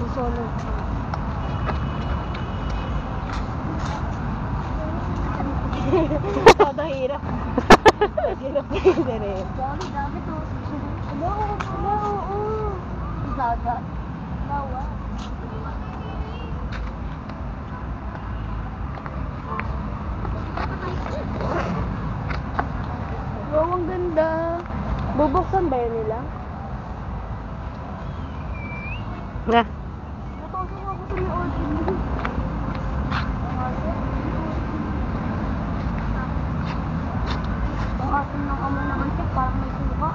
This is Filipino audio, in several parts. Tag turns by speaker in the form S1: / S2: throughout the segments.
S1: busono. Kada hirap. Hirap na yun rin.
S2: Dami to. Hello, oo. Dagat. Lawa.
S1: Wow, ang ganda. Bubuksan ba yun nila? Na.
S2: Natusin ako sa may order. Ang asin ng amo naman siya, parang may suka.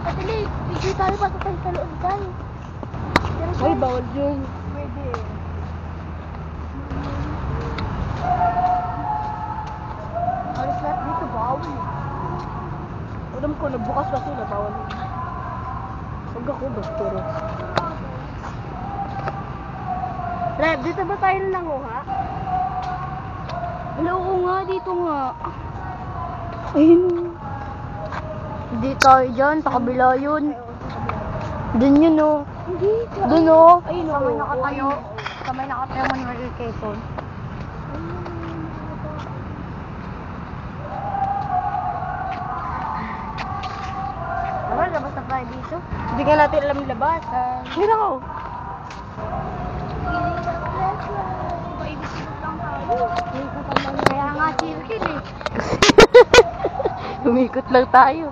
S2: Atili, hindi tayo pasok tayo sa loob tayo.
S1: Ay, bawal yun.
S2: Pwede. Alis lahat dito, bawal.
S1: Alam ko, nagbukas kasi na bawal yun. Huwag ako, bastero. Reb, dito ba tayo nanguha?
S2: Wala, oo nga, dito nga.
S1: Ayun.
S2: Hindi tayo dyan, sa kabila yun.
S1: Dun yun, oh.
S2: Hindi.
S1: Dun, oh.
S2: Ayun, sa may nakatayo. Sa may nakatayo mo ni Marie Quezon. Tara, labas na tayo dito.
S1: Hindi nga natin alam yung labas. Hindi lang, oh.
S2: Kaya nga circle eh.
S1: Umikot lang tayo.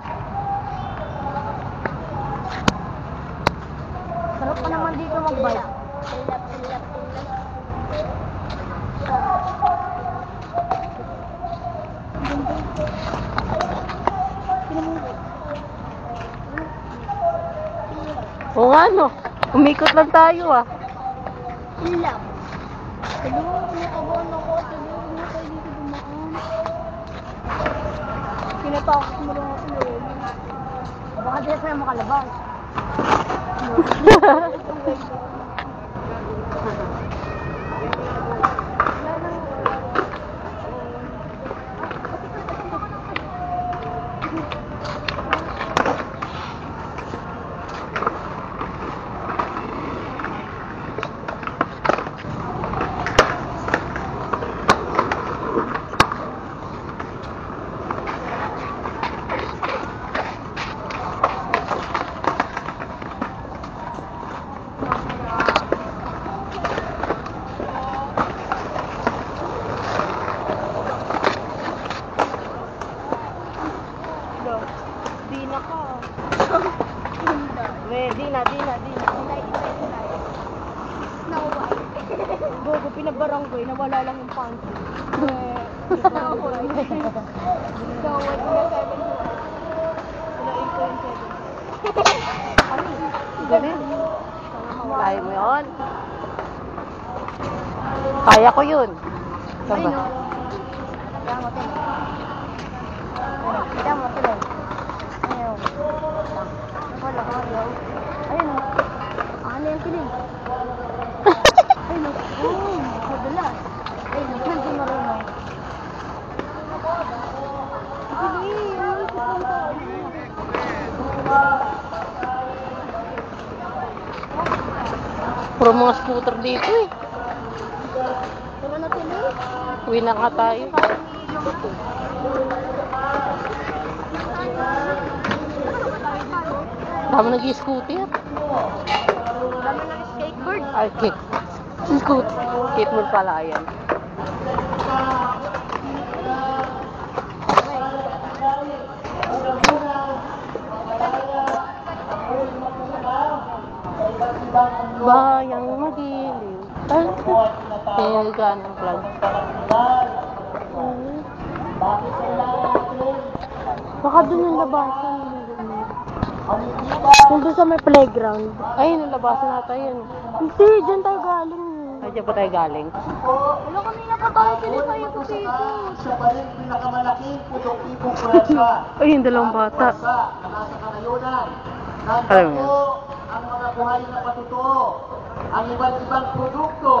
S2: Sarap pa naman dito mag-bike.
S1: Oo nga, no. Umikot lang tayo, ah.
S2: Ilang. Tulungan ko na kabuan ako. Tulungan mo tayo dito dumaan.
S1: Pinatakot mo lang ako, eh.
S2: Baka di na makalabas.
S1: Di na ka. Di na.
S2: Snow White.
S1: Gogo, pinabaranggoy, nawala lang yung panty.
S2: Snow White. Snow White na 7.
S1: Wala 8.7. Ganun. Kaya mo yun? Kaya ko yun.
S2: Ay,
S1: Saba.
S2: no. Kaya mo, Tim. Kaya mo, Tim. Ayaw. Wala ka, ayaw. Ayun, no. Ano yung kiling? Ayun, no. Oo, madalas. Ayun, no. Hindi marunong.
S1: Puro mga scooter dito, eh.
S2: Tara na, tuloy.
S1: Uwi na nga tayo. Dami nag-i-scooter.
S2: Dami ng skateboard.
S1: Ay, skateboard pala yan. Bayang magiliw. Helga ng flag. Baka doon yung labasan. Nandun sa may playground. Ay, yung labasan natin yun. Hindi, dyan tayo galing. Ay, dyan pa tayo galing.
S2: Wala, kanina pa tayo pinitayo ko dito.
S3: Siya pa rin pinakamalaking produktibong pwersa.
S1: Ay, yung dalawang bata.
S3: Na nasa kanayunan.
S1: Alam mo
S3: Nandito ang mga buhay na patutuo. Ang iba't ibang produkto.